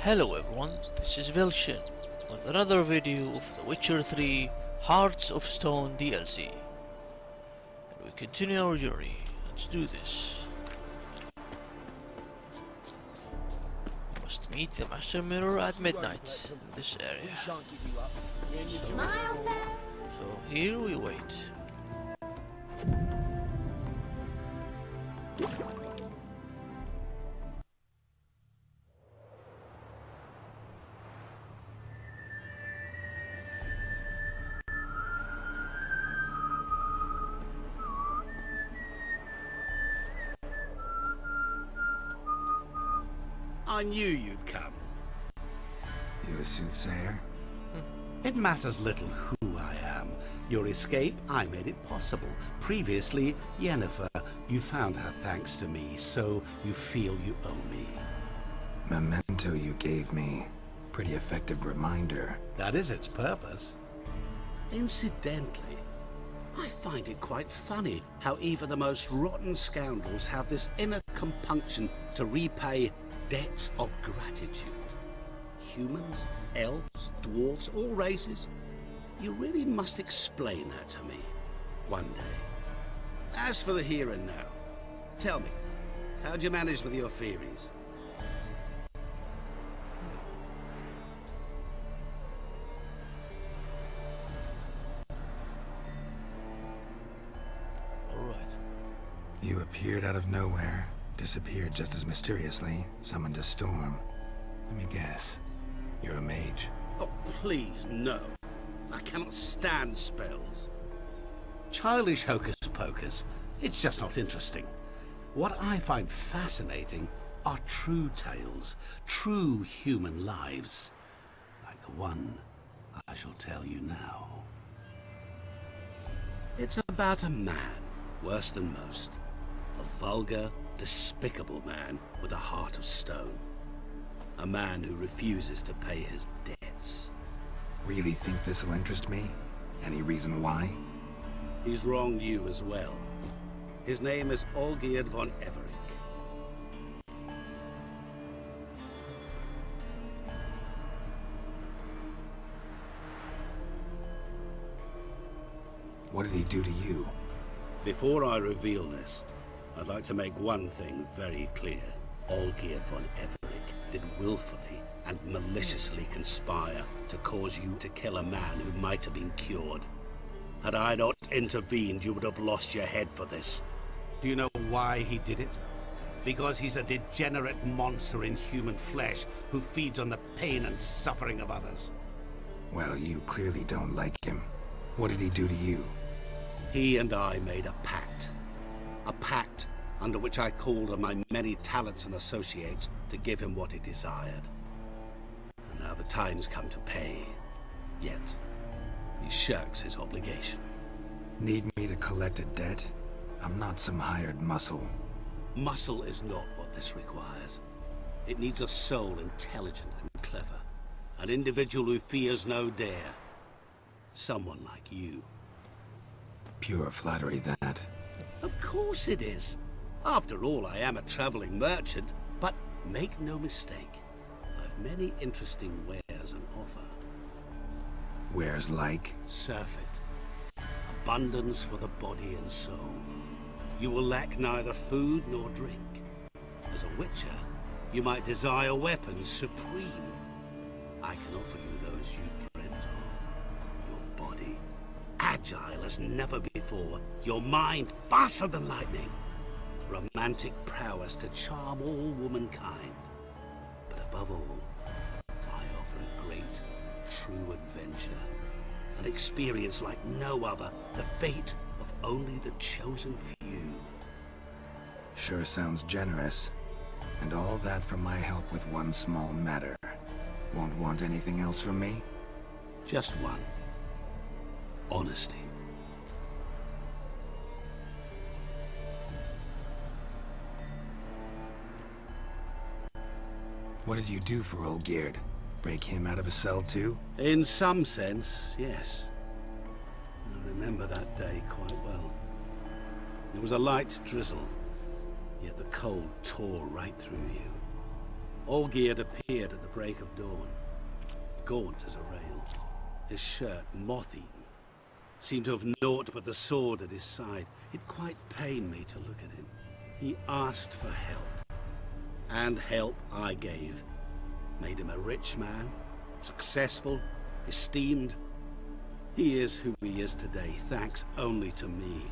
Hello everyone, this is Velshin with another video of The Witcher 3 Hearts of Stone DLC. And we continue our journey. Let's do this. We must meet the Master Mirror at midnight in this area. So here we wait. I knew you'd come. You a soothsayer? It matters little who I am. Your escape, I made it possible. Previously, Yennefer, you found her thanks to me, so you feel you owe me. Memento you gave me. Pretty effective reminder. That is its purpose. Incidentally, I find it quite funny how even the most rotten scoundrels have this inner compunction to repay debts of gratitude. Humans, elves, dwarves, all races. You really must explain that to me one day. As for the here and now, tell me, how'd you manage with your theories? Alright. You appeared out of nowhere, disappeared just as mysteriously, summoned a storm. Let me guess. You're a mage. Oh, please, no. I cannot stand spells. Childish hocus-pocus. It's just not interesting. What I find fascinating are true tales, true human lives, like the one I shall tell you now. It's about a man, worse than most. A vulgar, despicable man with a heart of stone. A man who refuses to pay his debts. Really think this'll interest me? Any reason why? He's wronged you as well. His name is Olgierd von Everec. What did he do to you? Before I reveal this, I'd like to make one thing very clear. Olgierd von Everec did willfully and maliciously conspire to cause you to kill a man who might have been cured. Had I not intervened, you would have lost your head for this. Do you know why he did it? Because he's a degenerate monster in human flesh who feeds on the pain and suffering of others. Well, you clearly don't like him. What did he do to you? He and I made a pact. A pact under which I called on my many talents and associates to give him what he desired. And now the time's come to pay. Yet, he shirks his obligation. Need me to collect a debt? I'm not some hired muscle. Muscle is not what this requires. It needs a soul intelligent and clever. An individual who fears no dare. Someone like you. Pure flattery, that. Of course it is. After all, I am a traveling merchant, but make no mistake, I've many interesting wares on offer. Wares like? Surfeit. Abundance for the body and soul. You will lack neither food nor drink. As a witcher, you might desire weapons supreme. I can offer you those you dreamt of. Your body, agile as never before. Your mind, faster than lightning. Romantic prowess to charm all womankind. But above all, I offer a great, true adventure. An experience like no other. The fate of only the chosen few. Sure sounds generous. And all that for my help with one small matter. Won't want anything else from me? Just one. Honesty. What did you do for Olgierd? Break him out of a cell too? In some sense, yes. I remember that day quite well. There was a light drizzle, yet the cold tore right through you. Olgierd appeared at the break of dawn, gaunt as a rail, his shirt moth-eaten. Seemed to have naught but the sword at his side. It quite pained me to look at him. He asked for help, and help I gave. Made him a rich man, successful, esteemed. He is who he is today, thanks only to me.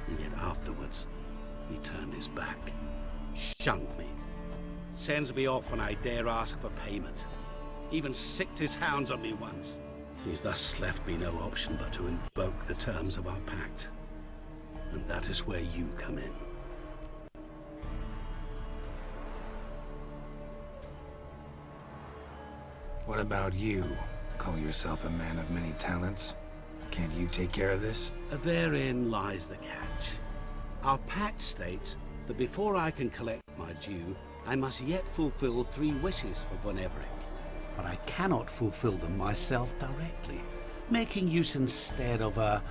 And yet afterwards, he turned his back, shunned me, sends me off when I dare ask for payment. Even sicked his hounds on me once. He's thus left me no option but to invoke the terms of our pact. And that is where you come in. What about you? Call yourself a man of many talents? Can't you take care of this? Therein lies the catch. Our pact states that before I can collect my due, I must yet fulfill 3 wishes for Von Everec. But I cannot fulfill them myself directly, making use instead of a...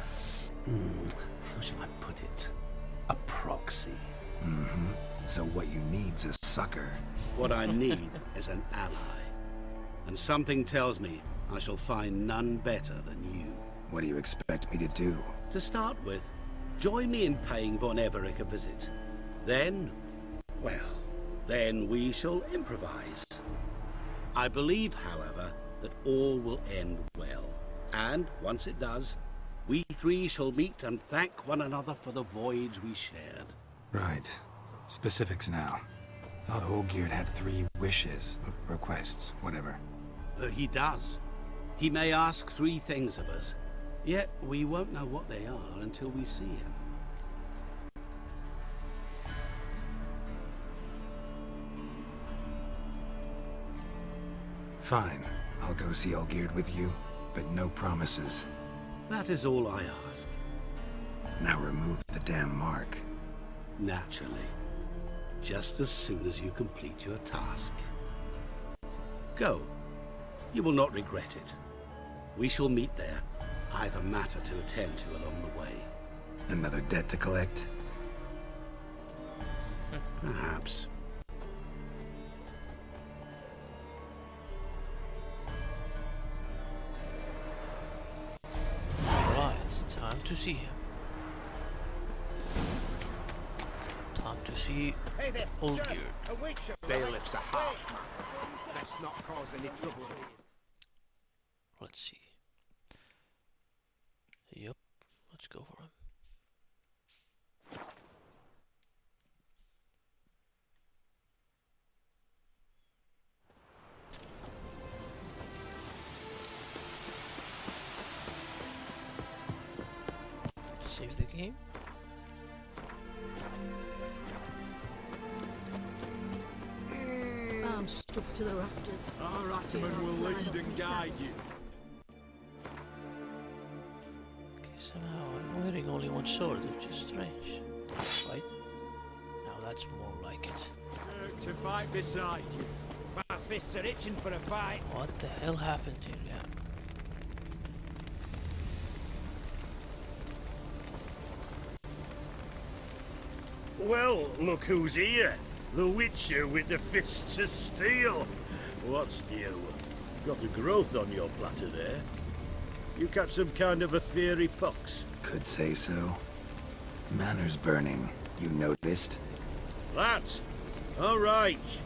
how shall I put it? A proxy. So what you need's a sucker. What I need is an ally. And something tells me I shall find none better than you. What do you expect me to do? To start with, join me in paying Von Everec a visit. Then, well, then we shall improvise. I believe, however, that all will end well. And, once it does, we 3 shall meet and thank one another for the voyage we shared. Right. Specifics now. Thought Olgierd had 3 wishes, requests, whatever. He does. He may ask 3 things of us, yet we won't know what they are until we see him. Fine. I'll go see Olgierd with you, but no promises. That is all I ask. Now remove the damn mark. Naturally. Just as soon as you complete your task. Go. You will not regret it. We shall meet there. I have a matter to attend to along the way. Another debt to collect? Perhaps. Alright, time to see him. Time to see Hey there, Olgierd. sir, a witcher. Bailiff's a harsh man. Let's not cause any trouble. Let's see. Yep, let's go for him. Save the game. I'm stuffed to the rafters. Our Ataman will lead and guide you. Okay, somehow I'm wearing only one sword, which is strange. Right? Now that's more like it. To fight beside you. My fists are itching for a fight. What the hell happened here? Yeah. Well, look who's here. The Witcher with the fists of steel. What's new? Got a growth on your platter there. You catch some kind of a theory pox? Could say so. Manor's burning. You noticed? That? All right.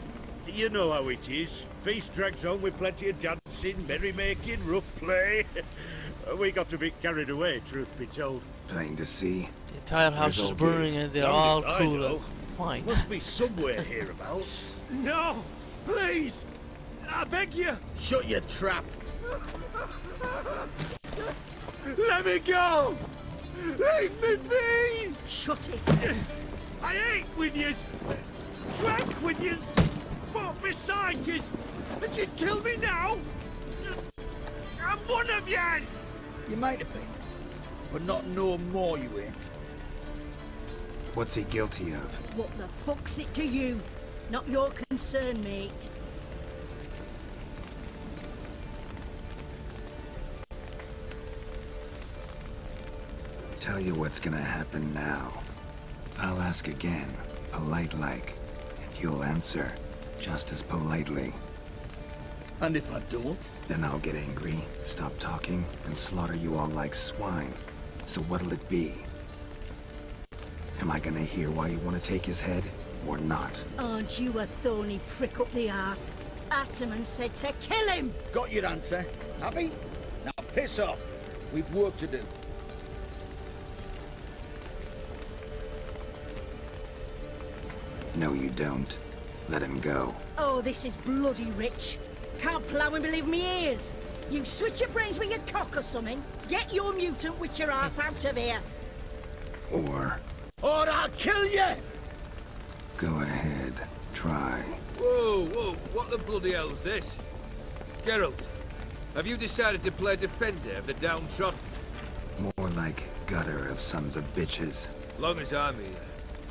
You know how it is. Feast drags on with plenty of dancing, merrymaking, rough play. We got a bit carried away, truth be told. Plain to see. The entire house is Olgierd? burning and they're Damned all if I cool know. and fine. Must be somewhere hereabouts. No! Please! I beg you! Shut your trap. Let me go! Leave me be! Shut it! I ate with yous! Drank with yous! Fought beside yous! And you kill me now? I'm one of yous! You might have been, but not no more you ain't. What's he guilty of? What the fuck's it to you? Not your concern, mate. Tell you what's gonna happen now. I'll ask again, polite like, and you'll answer. Just as politely. And if I don't? Then I'll get angry, stop talking, and slaughter you all like swine. So what'll it be? Am I gonna hear why you want to take his head, or not? Aren't you a thorny prick up the arse? Ataman said to kill him! Got your answer. Happy? Now piss off. We've work to do. No, you don't. Let him go. Oh, this is bloody rich. Can't plough and believe me ears. You switch your brains with your cock or something. Get your mutant witcher ass out of here. Or I'll kill you! go ahead, try. Whoa, whoa, what the bloody hell's this? Geralt, have you decided to play defender of the downtrodden? More like gutter of sons of bitches. Long as I'm here,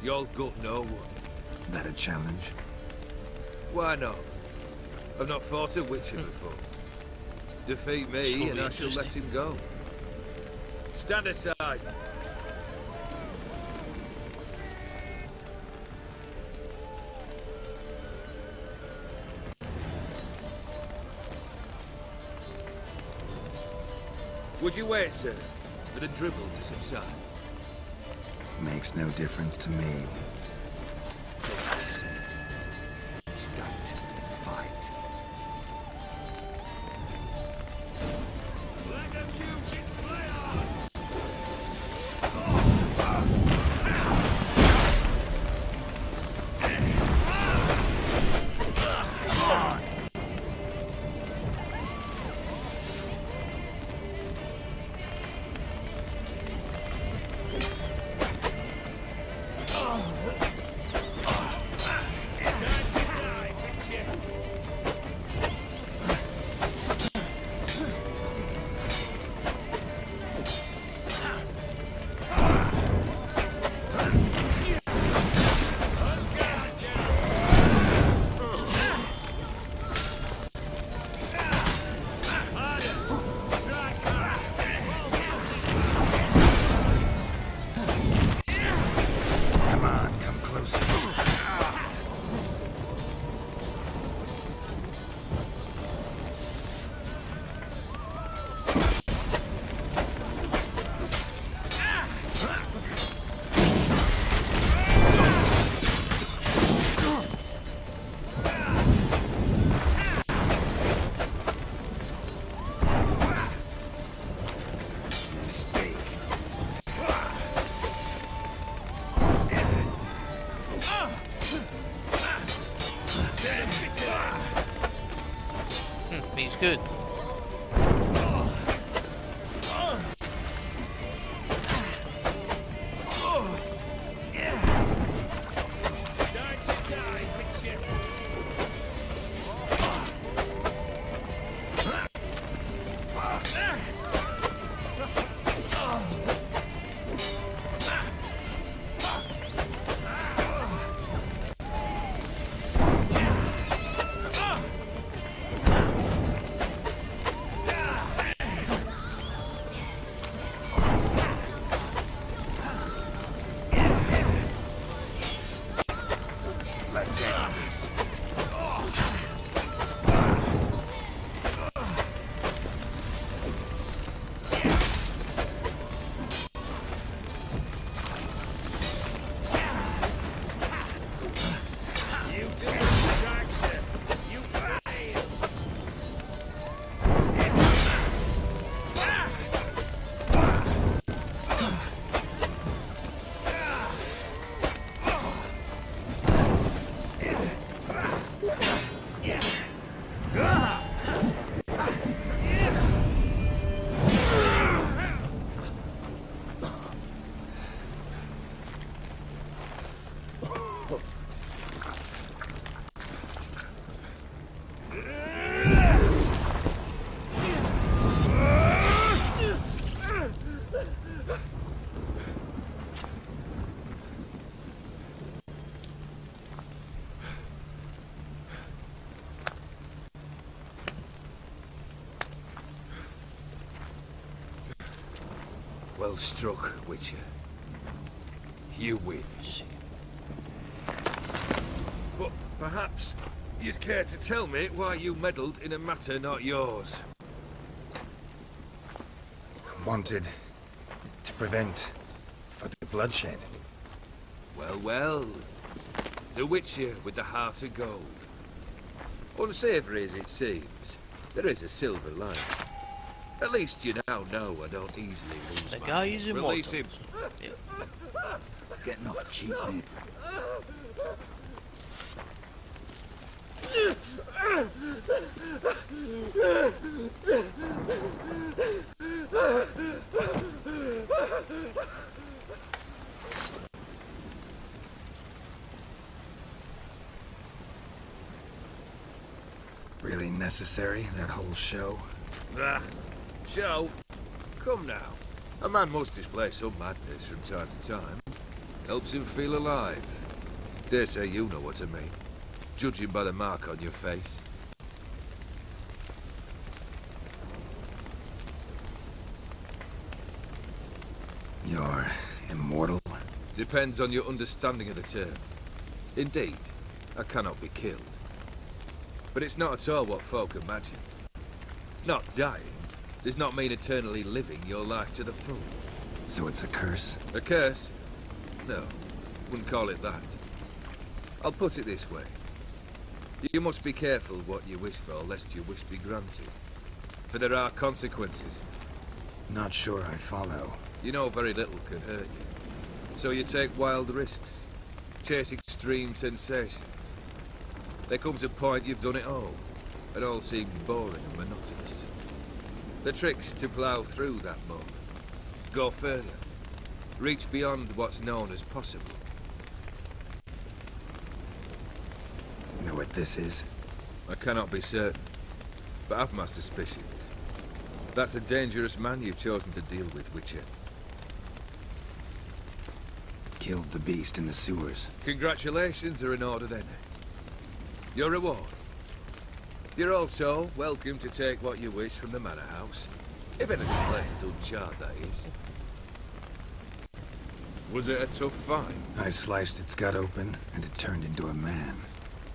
you'll gut no one. That a challenge? Why not? I've not fought a witcher before. Defeat me Sure and be I shall let interesting. him go. Stand aside. Would you wait, sir, for the dribble to subside? Makes no difference to me. Just listen. Stunt. Fight. Let them music play on! Come on, come closer. Mistake. He's good. Time to die, witcher! Let's end this. You do the distraction! You fail! Well struck, Witcher. You win. But perhaps you'd care to tell me why you meddled in a matter not yours. Wanted to prevent further bloodshed. Well, well. The Witcher with the heart of gold. Unsavoury as it seems, there is a silver lining. At least you now know I don't easily lose The my guy is immortal. Release him. Getting off cheap, mate. Really necessary, that whole show? Ah, show? Come now. A man must display some madness from time to time. Helps him feel alive. Dare say you know what I mean. Judging by the mark on your face. You're immortal? Depends on your understanding of the term. Indeed, I cannot be killed. But it's not at all what folk imagine. Not dying does not mean eternally living your life to the full. So it's a curse? A curse? No, wouldn't call it that. I'll put it this way. You must be careful what you wish for, lest your wish be granted. For there are consequences. Not sure I follow. You know very little can hurt you. So you take wild risks. Chase extreme sensations. There comes a point you've done it all. It all seems boring and monotonous. The trick's to plough through that moment. Go further. Reach beyond what's known as possible. Know what this is? I cannot be certain, but I've my suspicions. That's a dangerous man you've chosen to deal with, Witcher. Killed the beast in the sewers. Congratulations are in order then. Your reward. You're also welcome to take what you wish from the manor house. If anything left uncharred, that is. Was it a tough fight? I sliced its gut open, and it turned into a man.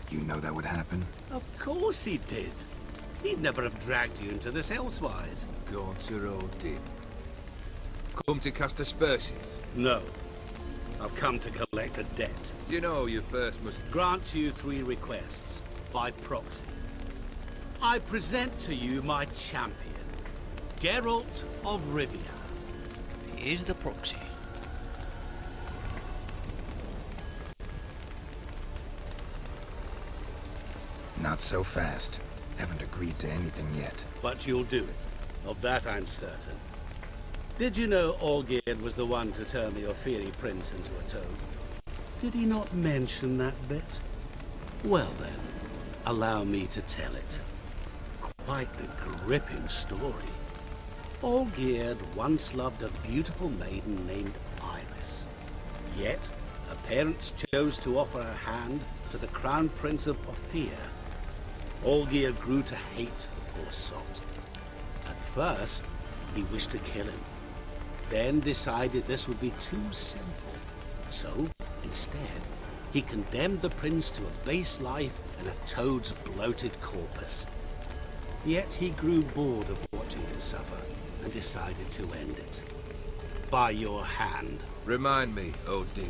You know that would happen? Of course he did. He'd never have dragged you into this elsewise. Gaunter Odin. Come to cast aspersions. No. I've come to collect a debt. You know you first must... Grant you 3 requests, by proxy. I present to you my champion, Geralt of Rivia. He is the proxy. Not so fast. Haven't agreed to anything yet. But you'll do it. Of that I'm certain. Did you know Olgierd was the one to turn the Ophiri prince into a toad? Did he not mention that bit? Well then, allow me to tell it. Quite the gripping story. Olgierd once loved a beautiful maiden named Iris. Yet, her parents chose to offer her hand to the Crown Prince of Ophir. Olgierd grew to hate the poor sot. At first, he wished to kill him. Then decided this would be too simple. So, instead, he condemned the prince to a base life in a toad's bloated corpus. Yet he grew bored of watching him suffer and decided to end it. By your hand. Remind me, Odin.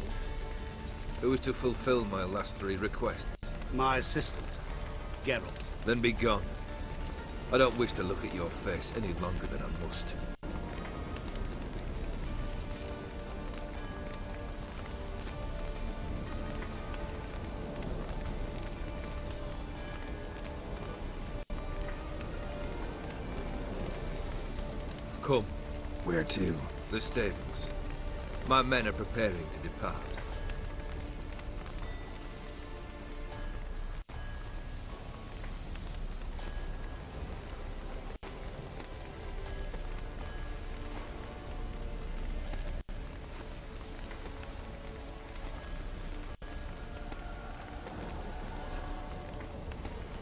Who is to fulfill my last 3 requests? My assistant, Geralt. Then be gone. I don't wish to look at your face any longer than I must. Come. Where to? The stables. My men are preparing to depart.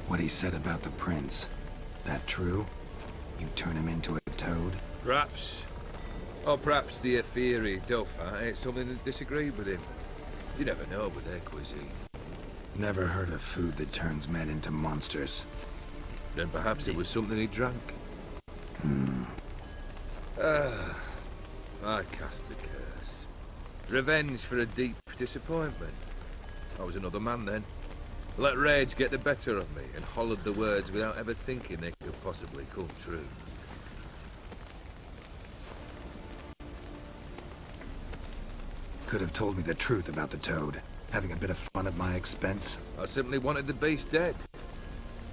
What he said about the prince. That true? You turn him into a toad? Perhaps. Or perhaps the Ophiri Dauphin ate something that disagreed with him. You never know with their cuisine. Never heard of food that turns men into monsters. Then perhaps it was something he drank. I cast the curse. Revenge for a deep disappointment. I was another man then. Let rage get the better of me and hollered the words without ever thinking they could possibly come true. Could have told me the truth about the toad. Having a bit of fun at my expense. I simply wanted the beast dead.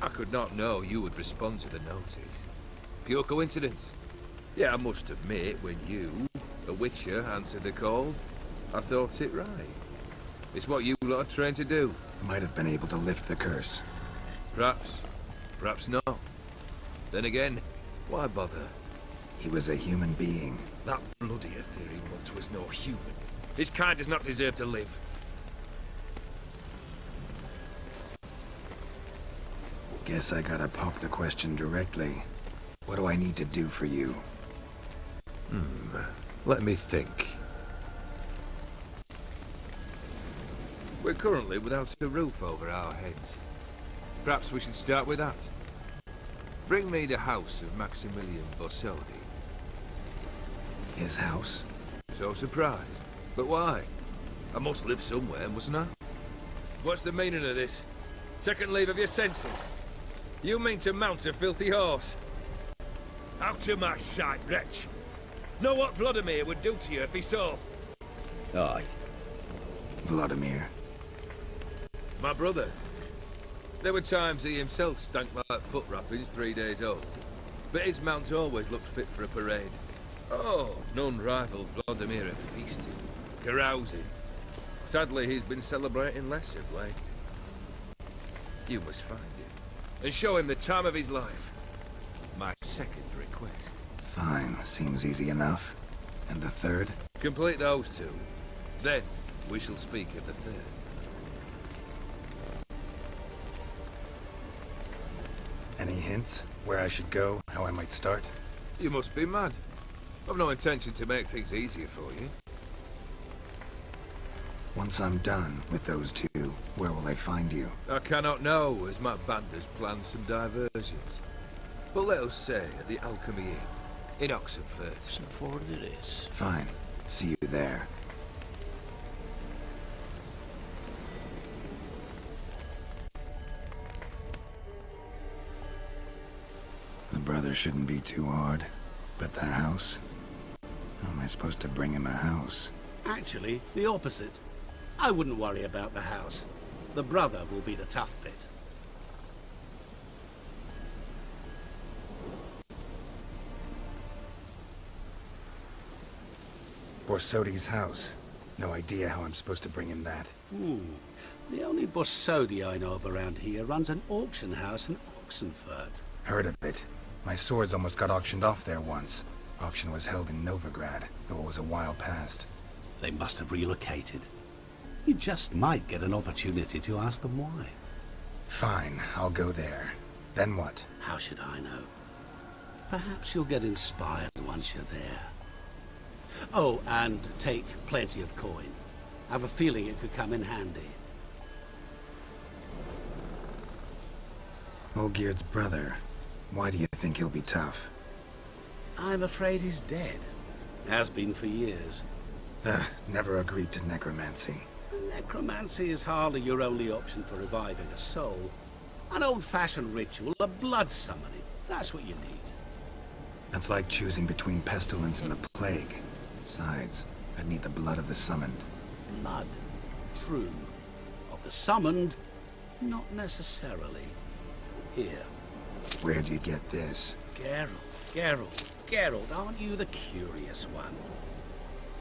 I could not know you would respond to the notice. Pure coincidence. Yeah, I must admit, when you, a witcher, answered the call, I thought it right. It's what you lot are trained to do. Might have been able to lift the curse. Perhaps. Perhaps not. Then again, why bother? He was a human being. That bloody ethereal mutt was no human. His kind does not deserve to live. Guess I gotta pop the question directly. What do I need to do for you? Let me think. We're currently without a roof over our heads. Perhaps we should start with that. Bring me the house of Maximilian Bossodi. His house? So surprised. But why? I must live somewhere, mustn't I? What's the meaning of this? Second leave of your senses? You mean to mount a filthy horse? Out of my sight, wretch! Know what Vlodimir would do to you if he saw? Aye. Vlodimir. My brother. There were times he himself stank like foot wrappings 3 days old. But his mount always looked fit for a parade. Oh, none rivaled Vlodimir at feasting, carousing. Sadly, he's been celebrating less of late. You must find him, and show him the time of his life. My second request. Fine, seems easy enough. And the third? Complete those two. Then, we shall speak of the third. Any hints? Where I should go? How I might start? You must be mad. I've no intention to make things easier for you. Once I'm done with those two, where will I find you? I cannot know, as my band has planned some diversions. But let us say at the Alchemy Inn, in Oxenfurt. Oxenford it is. Fine. See you there. The brother shouldn't be too hard. But the house? How am I supposed to bring him a house? Actually, the opposite. I wouldn't worry about the house. The brother will be the tough bit. Borsodi's house. No idea how I'm supposed to bring him that. The only Borsodi I know of around here runs an auction house in Oxenfurt. Heard of it. My swords almost got auctioned off there once. Auction was held in Novigrad, though it was a while past. They must have relocated. You just might get an opportunity to ask them why. Fine, I'll go there. Then what? How should I know? Perhaps you'll get inspired once you're there. Oh, and take plenty of coin. I have a feeling it could come in handy. Olgierd's brother. Why do you think he'll be tough? I'm afraid he's dead. Has been for years. Never agreed to necromancy. Necromancy is hardly your only option for reviving a soul. An old-fashioned ritual, a blood summoning. That's what you need. That's like choosing between pestilence and the plague. Besides, I'd need the blood of the summoned. Blood. True. Of the summoned, not necessarily. Here. Where'd you get this? Geralt, aren't you the curious one?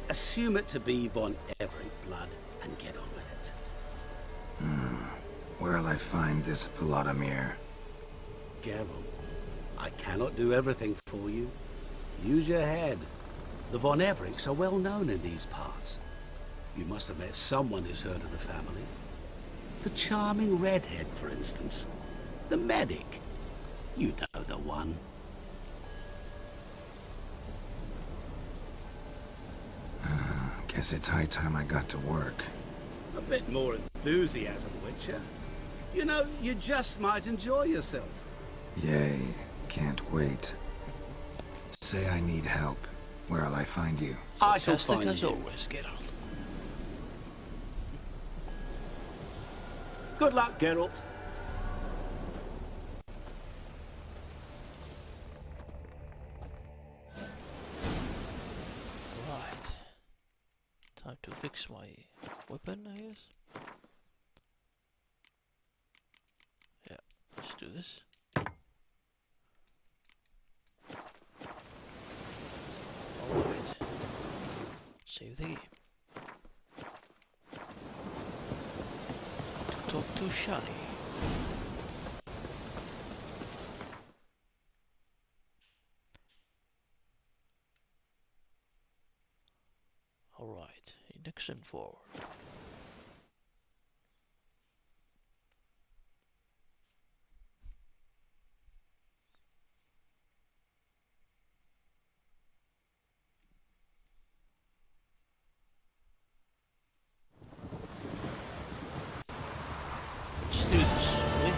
Assume it to be von Everec blood and get on with it. Where'll I find this Vlodimir? Geralt, I cannot do everything for you. Use your head. The von Everecs are well known in these parts. You must have met someone who's heard of the family. The charming redhead, for instance. The medic. You know the one. Guess it's high time I got to work. A bit more enthusiasm, Witcher. You know, you just might enjoy yourself. Yay, can't wait. Say I need help. Where'll I find you? I shall Fantastic find as you. always, Geralt. Good luck, Geralt. Right. Time to fix my weapon, I guess. Yeah, let's do this. Alright. Save the game. To talk to Shani. Alright, induction forward. Let's do this, shall we?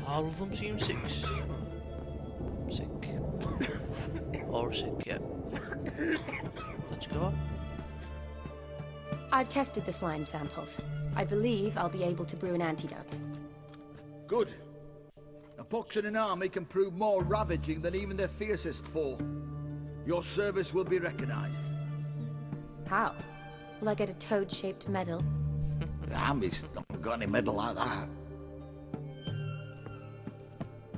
All of them seem sick. Or sick, yeah. Let's go. I've tested the slime samples. I believe I'll be able to brew an antidote. Good. A pox in an army can prove more ravaging than even their fiercest foe. Your service will be recognized. How? Will I get a toad-shaped medal? The army's not got any medal like that.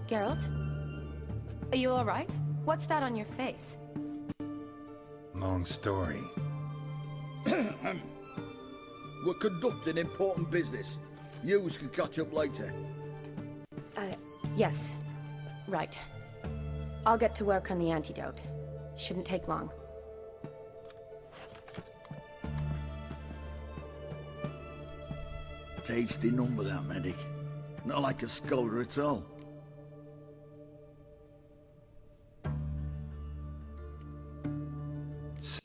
Geralt? Are you alright? What's that on your face? Long story. We're conducting important business. Yous can catch up later. Yes. Right. I'll get to work on the antidote. Shouldn't take long. Tasty number, that medic. Not like a scholar at all.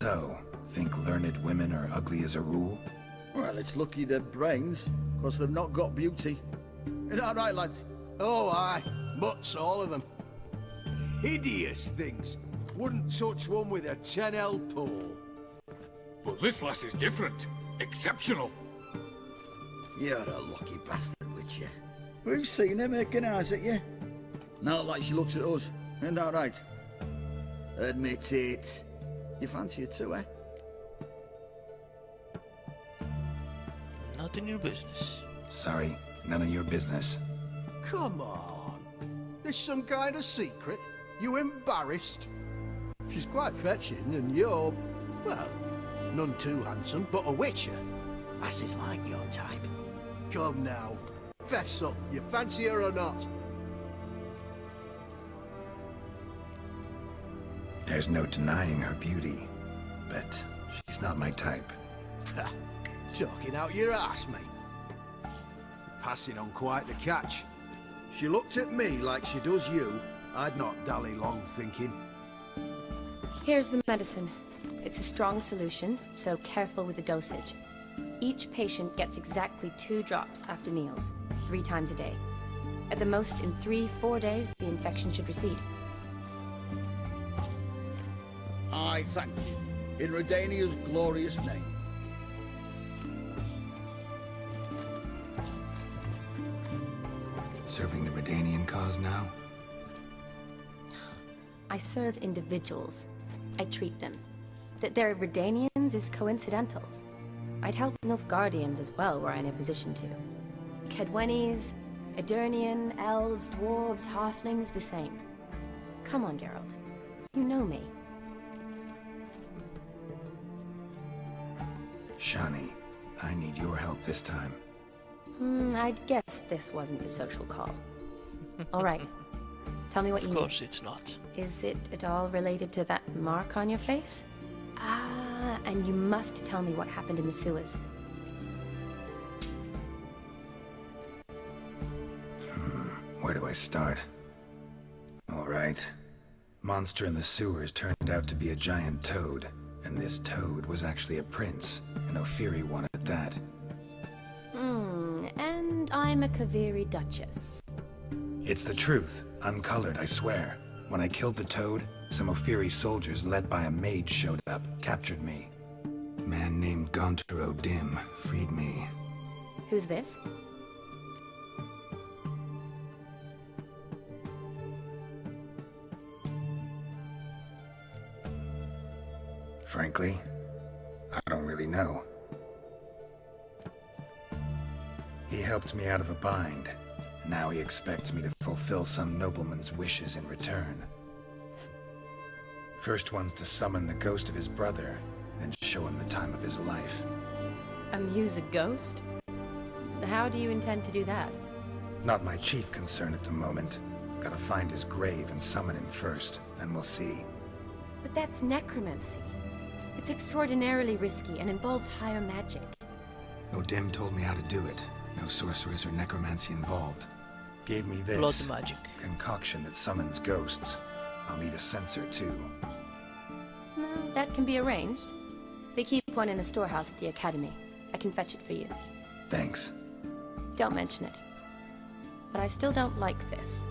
So, think learned women are ugly as a rule? Well, it's lucky they're brains, because they've not got beauty. Is that right, lads? Oh, aye. Mutts, all of them. Hideous things. Wouldn't touch one with a 10L pole. But this lass is different. Exceptional. You're a lucky bastard, Witcher. We've seen her making eyes at you. Not like she looks at us. Isn't that right? Admit it. You fancy her too, eh? Not in your business. Sorry, none of your business. Come on. There's some kind of secret. You embarrassed? She's quite fetching, and you're, well, none too handsome, but a witcher. Lasses like your type. Come now. Fess up. You fancy her or not? There's no denying her beauty, but she's not my type. Talking out your ass, mate. Passing on quite the catch. She looked at me like she does you. I'd not dally long thinking. Here's the medicine. It's a strong solution, so careful with the dosage. Each patient gets exactly 2 drops after meals, 3 times a day. At the most, in 3-4 days, the infection should recede. I thank you. In Redania's glorious name. Serving the Redanian cause now? I serve individuals. I treat them. That they're Redanians is coincidental. I'd help Nilfgaardians as well were I in a position to. Kedwenis, Edirnian, elves, dwarves, halflings, the same. Come on, Geralt. You know me. Shani, I need your help this time. I'd guess this wasn't a social call. All right. Tell me what you Of need. course it's not. Is it at all related to that mark on your face? Ah, and you must tell me what happened in the sewers. Where do I start? All right. Monster in the sewers turned out to be a giant toad, and this toad was actually a prince, and Ophiri wanted that. And I'm a Kaviri Duchess. It's the truth, uncolored, I swear. When I killed the toad, some Ophiri soldiers led by a mage showed up, captured me. A man named Gontaro Dim freed me. Who's this? Frankly, I don't really know. He helped me out of a bind. Now he expects me to fulfill some nobleman's wishes in return. First one's to summon the ghost of his brother, then show him the time of his life. Amuse a ghost? How do you intend to do that? Not my chief concern at the moment. Gotta find his grave and summon him first, then we'll see. But that's necromancy. It's extraordinarily risky and involves higher magic. Odim told me how to do it. No sorcerers or necromancy involved. Gave me this Blood magic. concoction that summons ghosts. I'll need a censer too. No, that can be arranged. They keep one in a storehouse at the academy. I can fetch it for you. Thanks. Don't mention it. But I still don't like this.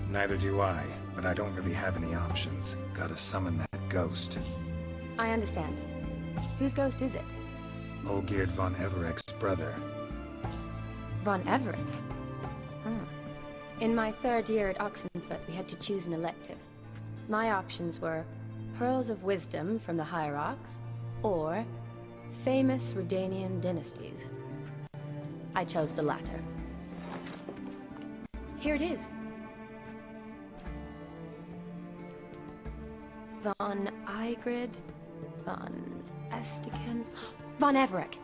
Neither do I, but I don't really have any options. Gotta summon that ghost. I understand. Whose ghost is it? Olgierd von Everec's brother. Von Everec? In my third year at Oxenfoot, we had to choose an elective. My options were Pearls of Wisdom from the Hierarchs, or Famous Redanian Dynasties. I chose the latter. Here it is. Von Igrid, Von Estican, Von Everec.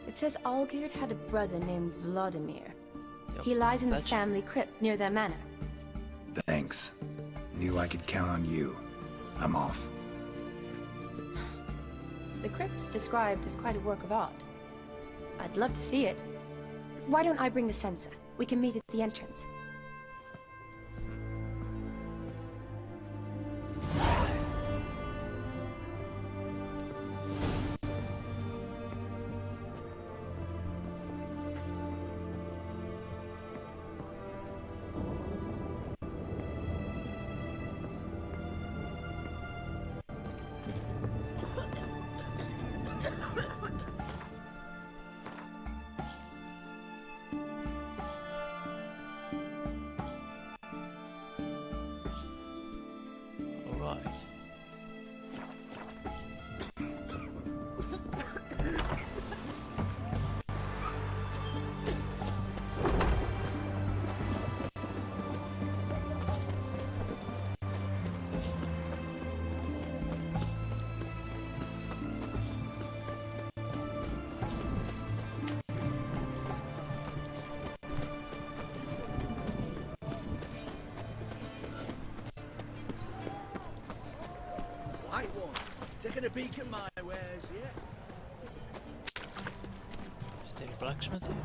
It says Olgierd had a brother named Vlodimir. Yep, He lies in the that's- family crypt near their manor. Thanks. Knew I could count on you. I'm off. The crypt's described as quite a work of art. I'd love to see it. Why don't I bring the censer? We can meet at the entrance. Alright. White one, taking a peek at my wares, yeah? Is there a blacksmith here?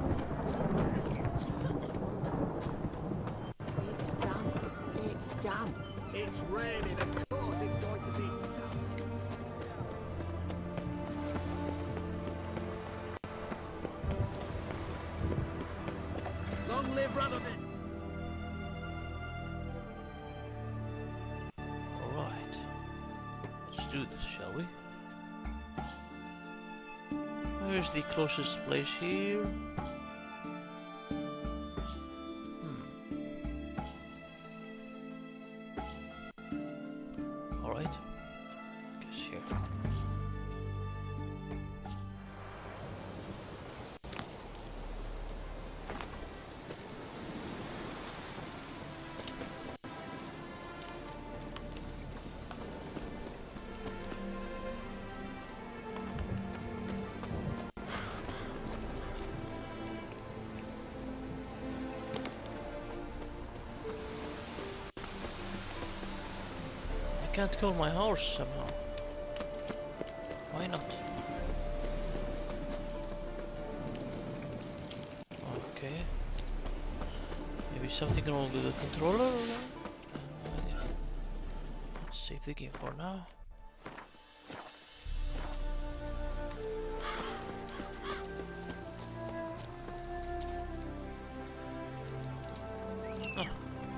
It's damp. It's damp. It's raining, of course it's going to be damp. Long live Radovid! Alright. Let's do this, shall we? Where's the closest place here? Alright. Guess here. can't call my horse somehow. Why not? Okay. Maybe something wrong with the controller or no? Let's save the game for now. Ah,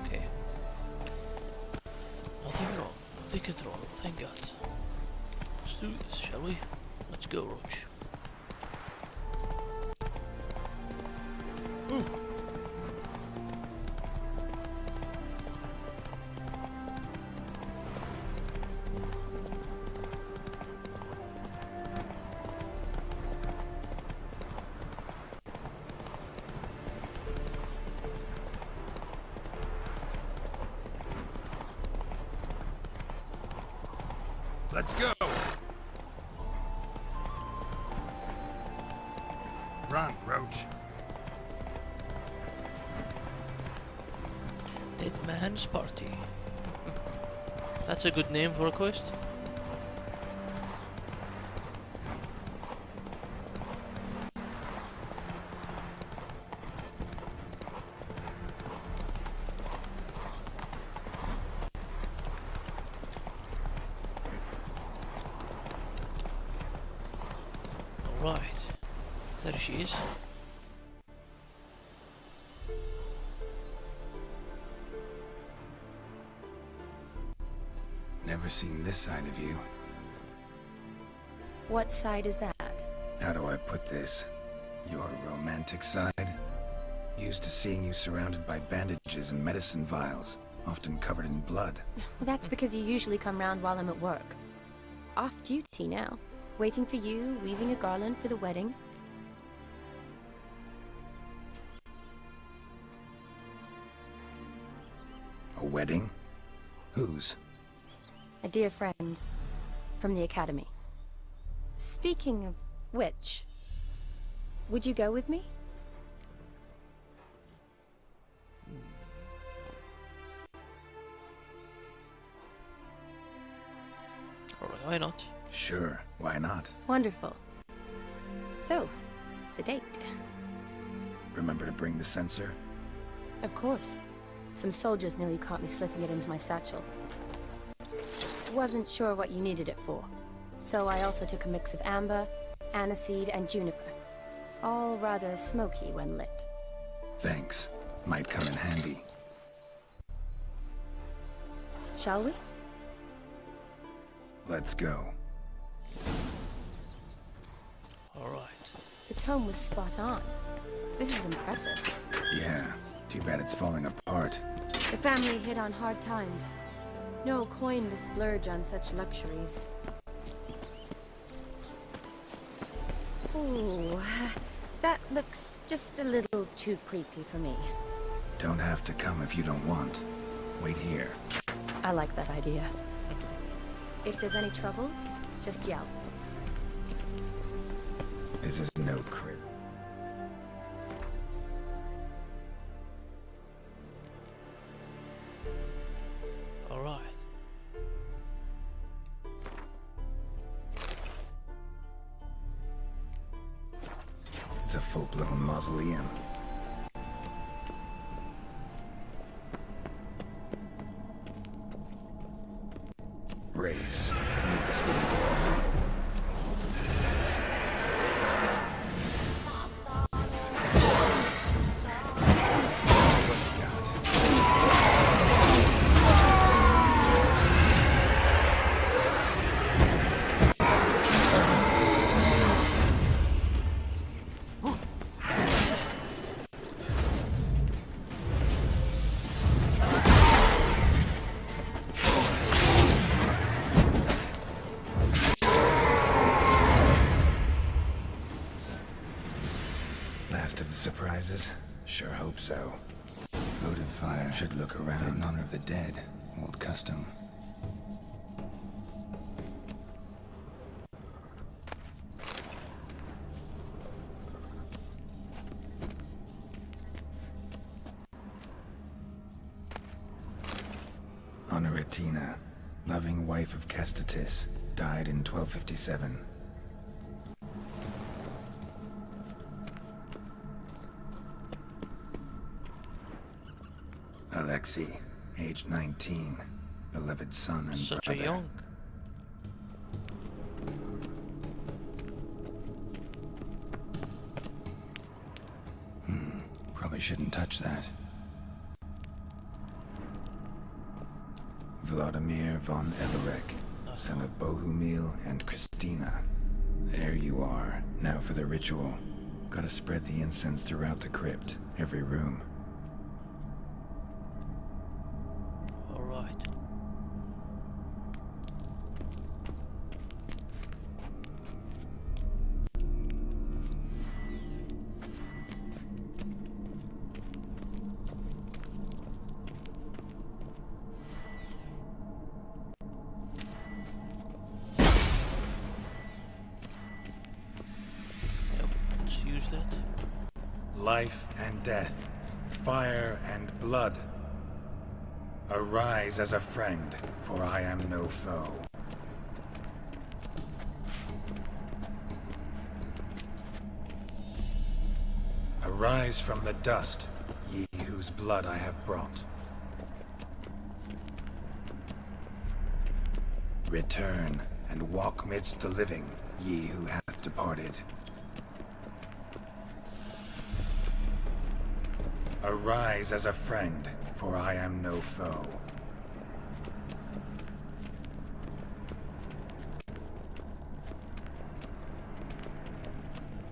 okay. Nothing wrong. The controller, thank God. Let's do this, shall we? Let's go, Roach. Ooh. Let's go! Run, Roach. Dead Man's Party. That's a good name for a quest. Alright. There she is. Never seen this side of you. What side is that? How do I put this? Your romantic side? Used to seeing you surrounded by bandages and medicine vials, often covered in blood. Well, that's because you usually come round while I'm at work. Off duty now. Waiting for you, weaving a garland for the wedding. A wedding? Whose? A dear friend's. From the academy. Speaking of which, would you go with me? Alright, why not? Sure, why not? Wonderful. So, it's a date. Remember to bring the sensor? Of course. Some soldiers nearly caught me slipping it into my satchel. Wasn't sure what you needed it for, so I also took a mix of amber, aniseed, and juniper. All rather smoky when lit. Thanks. Might come in handy. Shall we? Let's go. Alright. The tome was spot on. This is impressive. Yeah, too bad it's falling apart. The family hit on hard times. No coin to splurge on such luxuries. Ooh, that looks just a little too creepy for me. Don't have to come if you don't want. Wait here. I like that idea. If there's any trouble, just yell. This is no crib. Alright. It's a full-blown mausoleum. Wraiths. Need this for the DLC. Last of the surprises? Sure hope so. Votive fire should look around in honor of the dead. Old custom. Honoritina. loving wife of Kestatis, died in 1257. Alexei, aged 19, beloved son and Such brother. a young. Probably shouldn't touch that. Vlodimir von Everec, son of Bohumil and Christina. There you are. Now for the ritual. Gotta spread the incense throughout the crypt, every room. Alright. Let's use that. Life and death, fire and blood. Arise as a friend, for I am no foe. Arise from the dust, ye whose blood I have brought. Return and walk midst the living, ye who have departed. Arise as a friend, for I am no foe.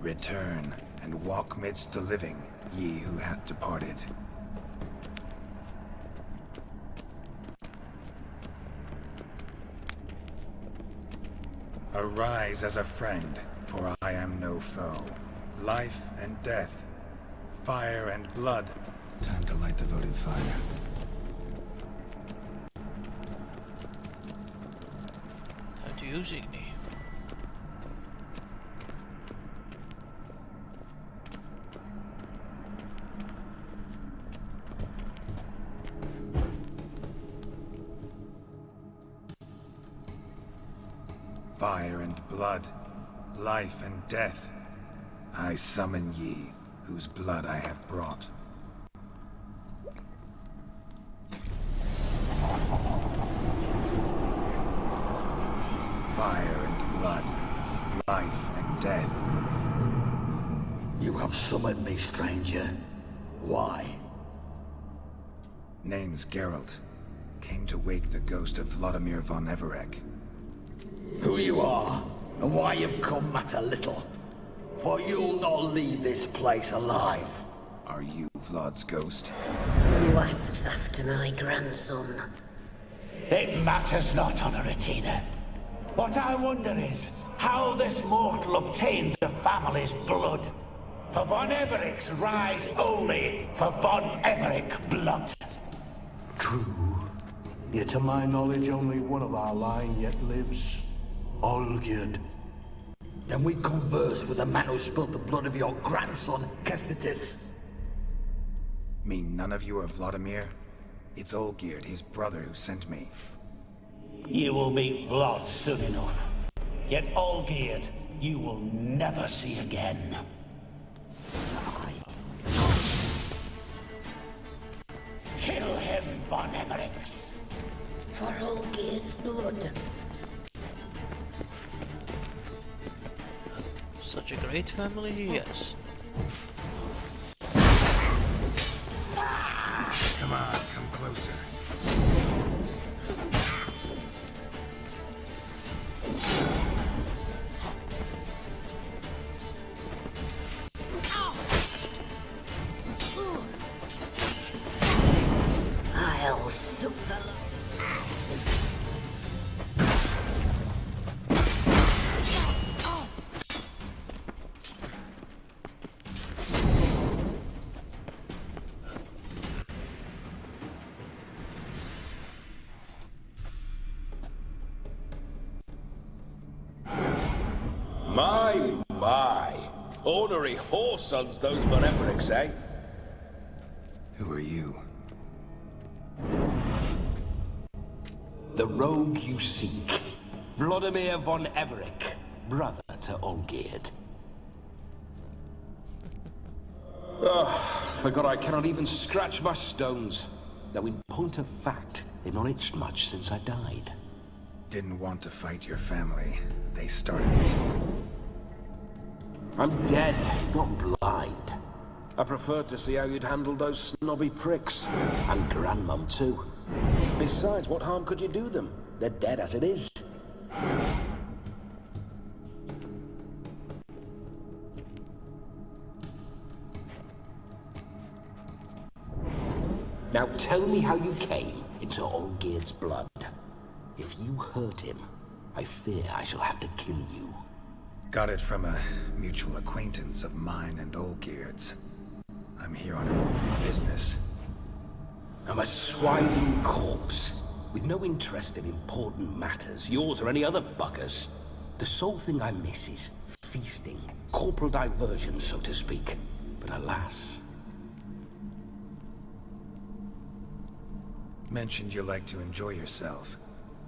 Return and walk midst the living, ye who hath departed. Arise as a friend, for I am no foe. Life and death, fire and blood. Time to light the votive fire. How to use Igni. Fire and blood, life and death. I summon ye, whose blood I have brought. Fire and blood, life and death. You have summoned me, stranger. Why? Name's Geralt. Came to wake the ghost of Vlodimir von Everec. Who you are, and why you've come matter little. For you'll not leave this place alive. Are you Vlod's ghost? Who asks after my grandson? It matters not, Honoratina. What I wonder is how this mortal obtained the family's blood. For von Everec's rise only for von Everec blood. True. Yet to my knowledge, only one of our line yet lives. Olgierd. Then we converse with the man who spilled the blood of your grandson, Kestatis. Mean none of you are Vlodimir? It's Olgierd, his brother, who sent me. You will meet Vlad soon enough. Yet Olgierd, you will never see again. Kill him, von Everec. For Olgierd's blood. Such a great family he has. Come on, come closer. I'll suit the My. Ornery whoresons those von Everecs, eh? Who are you? The rogue you seek. Vlodimir von Everec, brother to Olgierd. Forgot I cannot even scratch my stones. Though in point of fact, they've not itched much since I died. Didn't want to fight your family. They started it. I'm dead, not blind. I preferred to see how you'd handle those snobby pricks. And Grandmum, too. Besides, what harm could you do them? They're dead as it is. Now tell me how you came into Olgierd's blood. If you hurt him, I fear I shall have to kill you. Got it from a mutual acquaintance of mine and Olgierd's. I'm here on important business. I'm a swiving corpse, with no interest in important matters, yours or any other buggers. The sole thing I miss is feasting, corporal diversion, so to speak. But alas... Mentioned you like to enjoy yourself.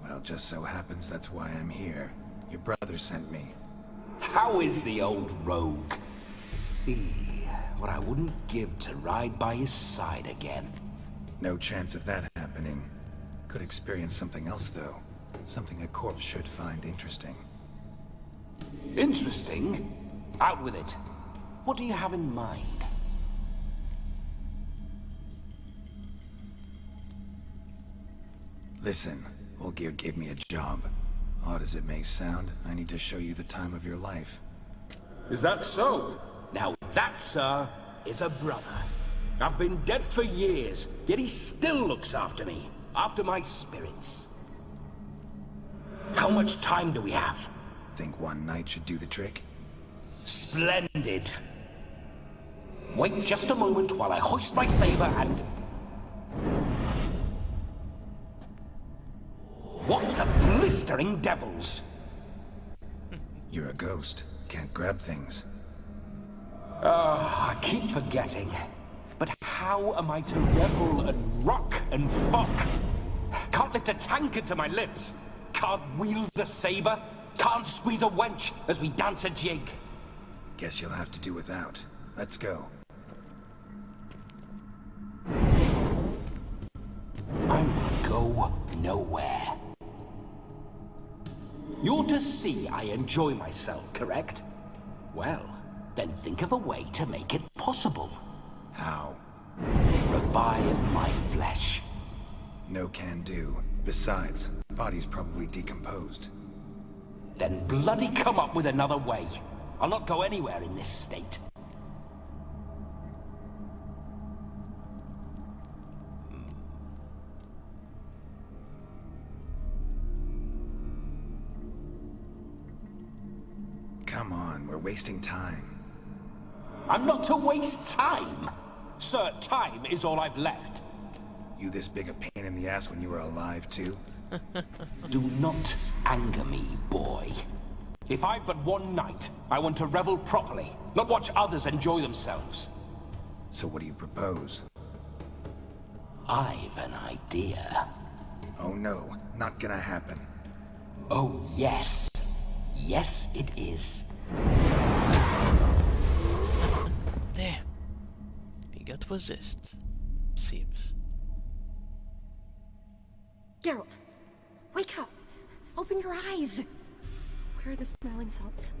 Well, just so happens that's why I'm here. Your brother sent me. How is the old rogue? What I wouldn't give to ride by his side again. No chance of that happening. Could experience something else, though. Something a corpse should find interesting. Interesting? Out with it. What do you have in mind? Listen, Olgierd gave me a job. Odd as it may sound, I need to show you the time of your life. Is that so? Now that, sir, is a brother. I've been dead for years, yet he still looks after me, after my spirits. How much time do we have? Think one night should do the trick? Splendid. Wait just a moment while I hoist my saber and... What the blistering devils! You're a ghost. Can't grab things. I keep forgetting. But how am I to revel and rock and fuck? Can't lift a tankard to my lips. Can't wield a saber. Can't squeeze a wench as we dance a jig. Guess you'll have to do without. Let's go. I will go nowhere. You're to see I enjoy myself, correct? Well, then think of a way to make it possible. How? Revive my flesh. No can do. Besides, body's probably decomposed. Then bloody come up with another way. I'll not go anywhere in this state. Come on, we're wasting time. I'm not to waste time. Sir, time is all I've left. You this big a pain in the ass when you were alive, too? Do not anger me, boy. If I've but one night, I want to revel properly, not watch others enjoy themselves. So what do you propose? I've an idea. Oh no, not gonna happen. Oh yes. Yes, it is. Damn. He got possessed. Seems. Geralt, wake up. Open your eyes. Where are the smelling salts?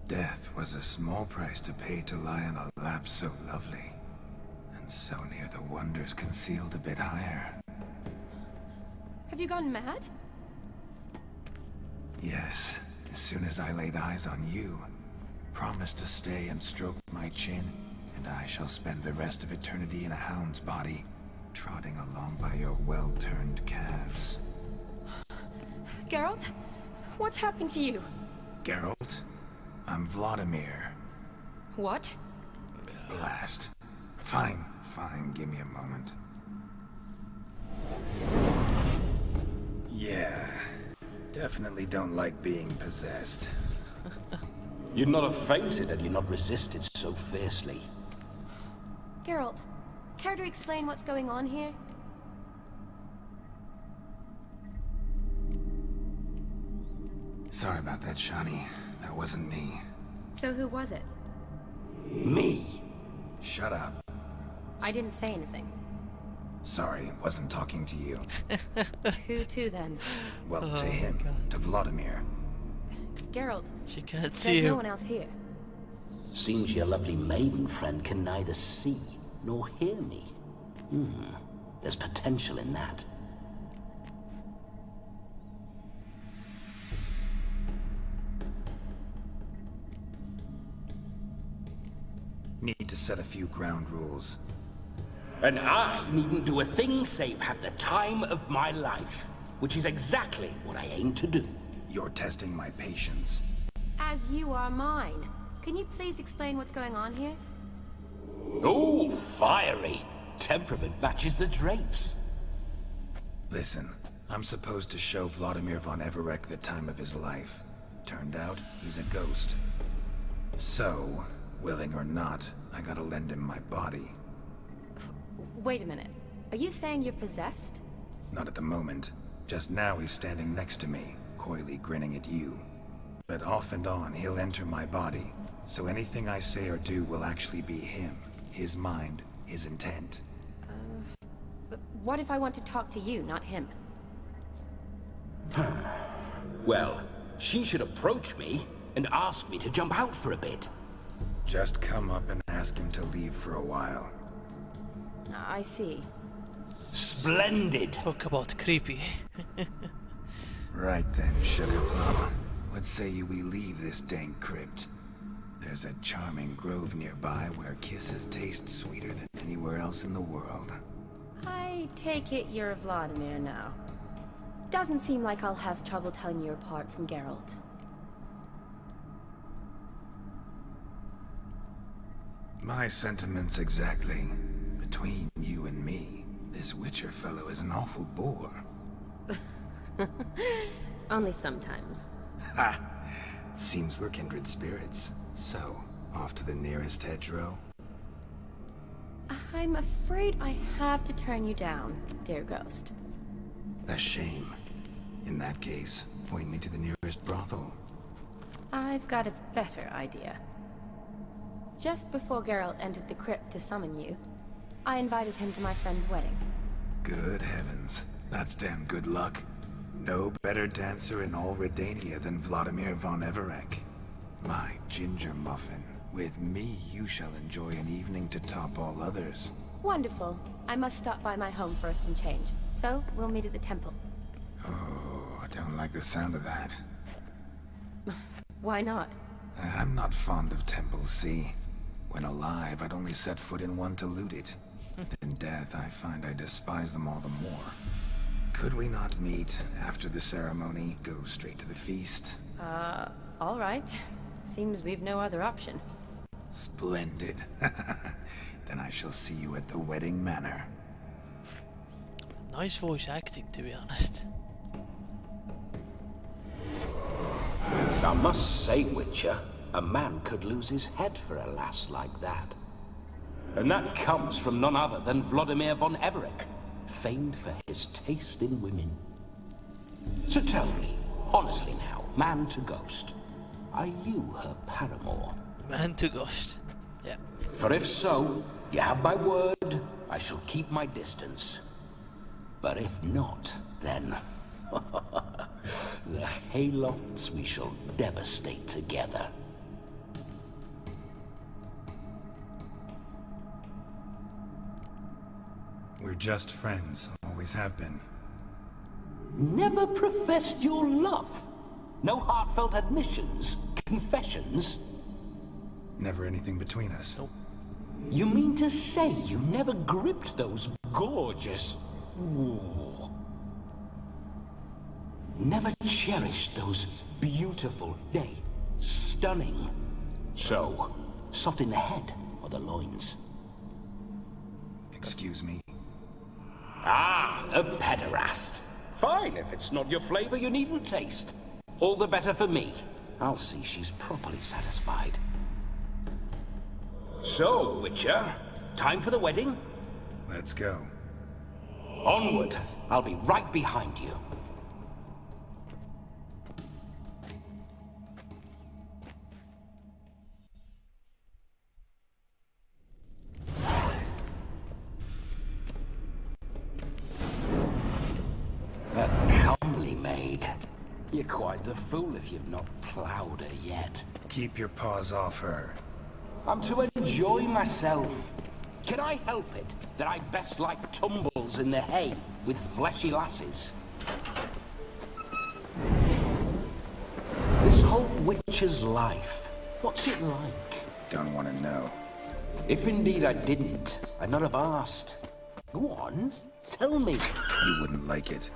Death was a small price to pay to lie on a lap so lovely. And so near the wonders concealed a bit higher. Have you gone mad? Yes, as soon as I laid eyes on you, promised to stay and stroke my chin, and I shall spend the rest of eternity in a hound's body, trotting along by your well-turned calves. Geralt, what's happened to you? Geralt, I'm Vlodimir. What? Blast. Fine, give me a moment. Yeah, definitely don't like being possessed. You'd not have fainted had you not resisted so fiercely. Geralt, care to explain what's going on here? Sorry about that, Shani. That wasn't me. So who was it? Me? Shut up. I didn't say anything. Sorry, wasn't talking to you. Who to then? Well, Oh to my him. God. To Vlodimir. Geralt, She can't there's see no him. one else here. Seems your lovely maiden friend can neither see nor hear me. There's potential in that. Need to set a few ground rules. And I needn't do a thing save have the time of my life, which is exactly what I aim to do. You're testing my patience. As you are mine. Can you please explain what's going on here? Oh, fiery. Temperament matches the drapes. Listen, I'm supposed to show Vlodimir von Everec the time of his life. Turned out, he's a ghost. So, willing or not, I gotta lend him my body. Wait a minute. Are you saying you're possessed? Not at the moment. Just now he's standing next to me, coyly grinning at you. But off and on, he'll enter my body. So anything I say or do will actually be him. His mind, his intent. But what if I want to talk to you, not him? Well, she should approach me and ask me to jump out for a bit. Just come up and ask him to leave for a while. I see. Splendid. Talk about creepy. Right then, Sugar Plum. What say you we leave this dank crypt? There's a charming grove nearby where kisses taste sweeter than anywhere else in the world. I take it you're Vlodimir now. Doesn't seem like I'll have trouble telling you apart from Geralt. My sentiments exactly. Between you and me, this Witcher fellow is an awful bore. Only sometimes. Ha! Seems we're kindred spirits. So, off to the nearest hedgerow? I'm afraid I have to turn you down, dear ghost. A shame. In that case, point me to the nearest brothel. I've got a better idea. Just before Geralt entered the crypt to summon you, I invited him to my friend's wedding. Good heavens. That's damn good luck. No better dancer in all Redania than Vlodimir von Everec. My ginger muffin. With me, you shall enjoy an evening to top all others. Wonderful. I must stop by my home first and change. So, we'll meet at the temple. Oh, I don't like the sound of that. Why not? I'm not fond of temples, see? When alive, I'd only set foot in one to loot it. In death, I find I despise them all the more. Could we not meet after the ceremony, go straight to the feast? All right. Seems we've no other option. Splendid. Then I shall see you at the wedding manor. Nice voice acting, to be honest. I must say, Witcher, a man could lose his head for a lass like that. And that comes from none other than Vlodimir von Everec, famed for his taste in women. So tell me, honestly now, man to ghost, are you her paramour? Man to ghost. Yeah. For if so, you have my word, I shall keep my distance. But if not, then... the haylofts we shall devastate together. We're just friends, always have been. Never professed your love? No heartfelt admissions? Confessions? Never anything between us. Nope. You mean to say you never gripped those gorgeous... Ooh. Never cherished those beautiful, nay, stunning... So, soft in the head or the loins? Excuse me? Ah, a pederast. Fine, if it's not your flavor, you needn't taste. All the better for me. I'll see she's properly satisfied. So, Witcher, time for the wedding? Let's go. Onward! I'll be right behind you. A comely maid. You're quite the fool if you've not ploughed her yet. Keep your paws off her. I'm to enjoy myself. Can I help it that I best like tumbles in the hay with fleshy lasses? This whole witcher's life, what's it like? Don't want to know. If indeed I didn't, I'd not have asked. Go on, tell me. You wouldn't like it.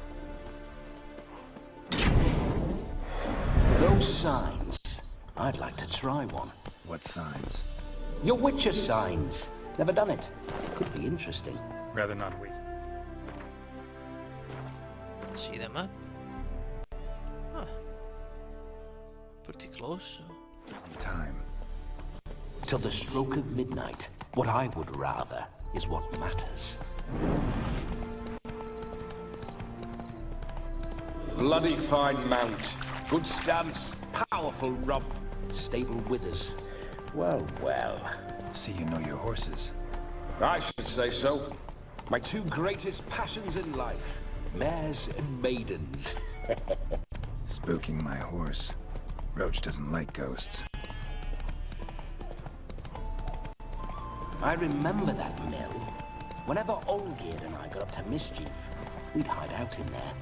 Those signs, I'd like to try one. What signs? Your witcher signs. Never done it. Could be interesting. Rather not wait. See them, huh? Huh. Pretty close. Time. Till the stroke of midnight, what I would rather is what matters. Bloody fine mount. Good stance, powerful rump, stable withers. Well, well. See you know your horses. I should say so. My two greatest passions in life, mares and maidens. Spooking my horse. Roach doesn't like ghosts. I remember that mill. Whenever Olgierd and I got up to mischief, we'd hide out in there.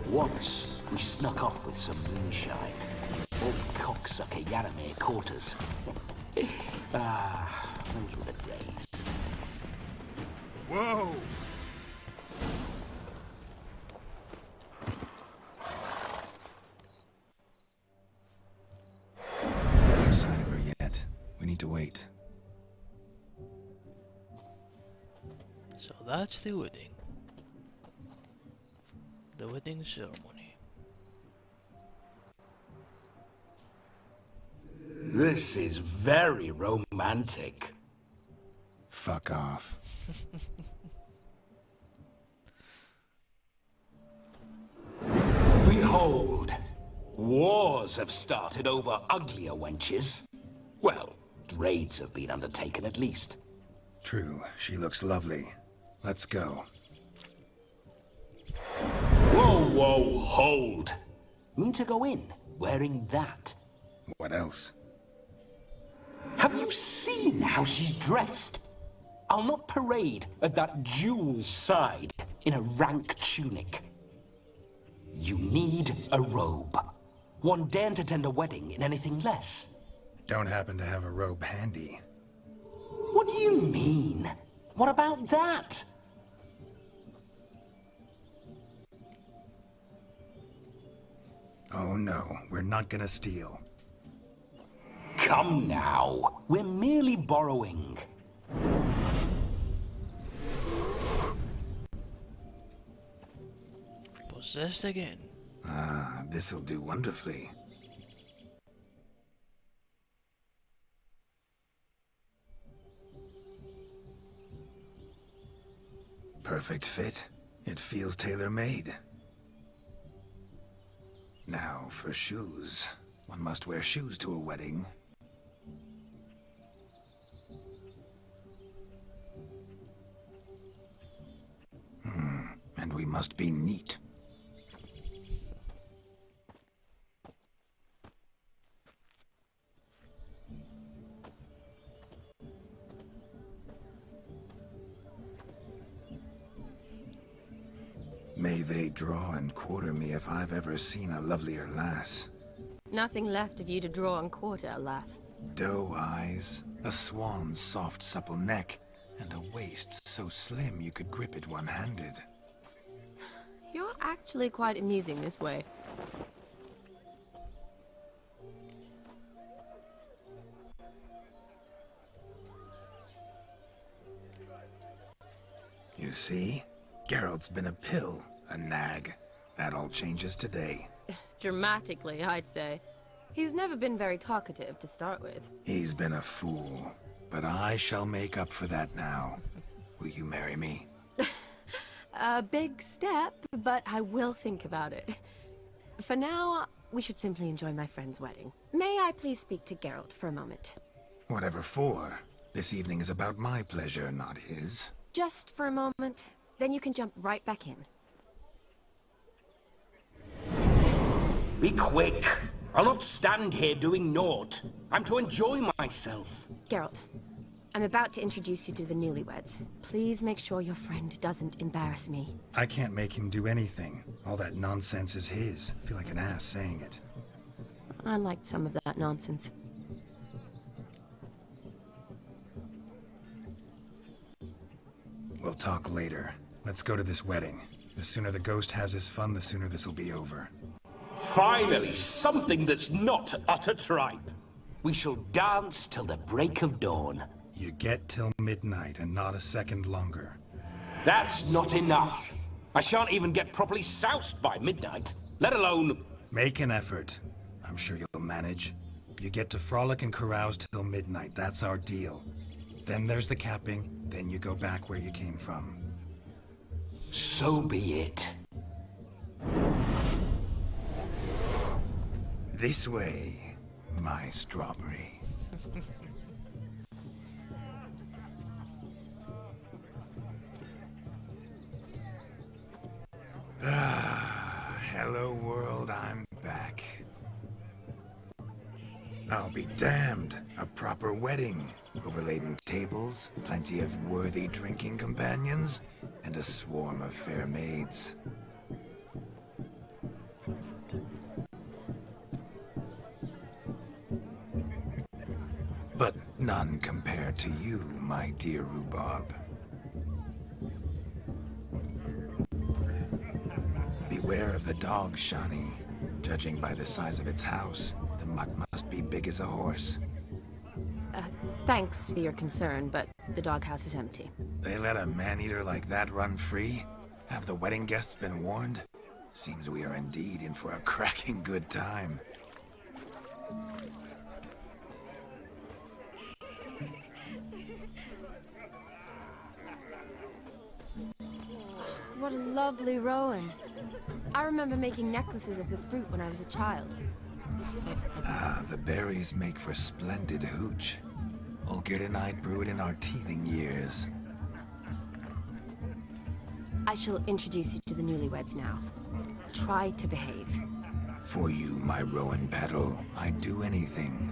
Once, we snuck off with some moonshine. Old cocksucker Yaramir caught us. Those were the days. Whoa! No sign of her yet. We need to wait. So that's the wedding. The wedding ceremony. This is very romantic. Fuck off. Behold, wars have started over uglier wenches. Well, raids have been undertaken at least. True, she looks lovely. Let's go. Whoa, whoa, hold. Mean to go in, wearing that? What else? Have you seen how she's dressed? I'll not parade at that jewel's side in a rank tunic. You need a robe. One daren't attend a wedding in anything less. Don't happen to have a robe handy. What do you mean? What about that? Oh no, we're not gonna steal. Come now, we're merely borrowing. Possessed again. Ah, this'll do wonderfully. Perfect fit. It feels tailor-made. Now for shoes. One must wear shoes to a wedding. And we must be neat. May they draw and quarter me if I've ever seen a lovelier lass. Nothing left of you to draw and quarter, alas. Doe eyes, a swan's soft supple neck, and a waist so slim you could grip it one-handed. You're actually quite amusing this way. You see? Geralt's been a pill, a nag. That all changes today. Dramatically, I'd say. He's never been very talkative to start with. He's been a fool, but I shall make up for that now. Will you marry me? A big step, but I will think about it. For now, we should simply enjoy my friend's wedding. May I please speak to Geralt for a moment? Whatever for. This evening is about my pleasure, not his. Just for a moment, then you can jump right back in. Be quick. I'll not stand here doing naught. I'm to enjoy myself. Geralt, I'm about to introduce you to the newlyweds. Please make sure your friend doesn't embarrass me. I can't make him do anything. All that nonsense is his. I feel like an ass saying it. I liked some of that nonsense. We'll talk later. Let's go to this wedding. The sooner the ghost has his fun, the sooner this'll be over. Finally, something that's not utter tripe. We shall dance till the break of dawn. You get till midnight and not a second longer. That's not enough. I shan't even get properly soused by midnight, let alone... Make an effort. I'm sure you'll manage. You get to frolic and carouse till midnight. That's our deal. Then there's the capping, then you go back where you came from. So be it. This way, my strawberry. Hello world, I'm back. I'll be damned. A proper wedding. Overladen tables, plenty of worthy drinking companions, and a swarm of fair maids. But none compared to you, my dear Rhubarb. Beware of the dog, Shani. Judging by the size of its house, the mutt must be big as a horse. Thanks for your concern, but the doghouse is empty. They let a man-eater like that run free? Have the wedding guests been warned? Seems we are indeed in for a cracking good time. What a lovely rowan. I remember making necklaces of the fruit when I was a child. The berries make for splendid hooch. Olgerd and I brew it in our teething years. I shall introduce you to the newlyweds now. Try to behave. For you, my rowan petal, I'd do anything.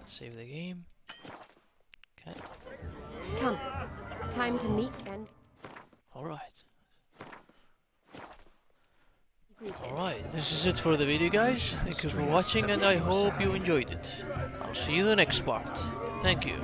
Save the game. Okay. Come. Time to meet and... Alright. greeted. Alright, this is it for the video, guys. Thank you for watching and I hope you enjoyed it. I'll see you in the next part. Thank you.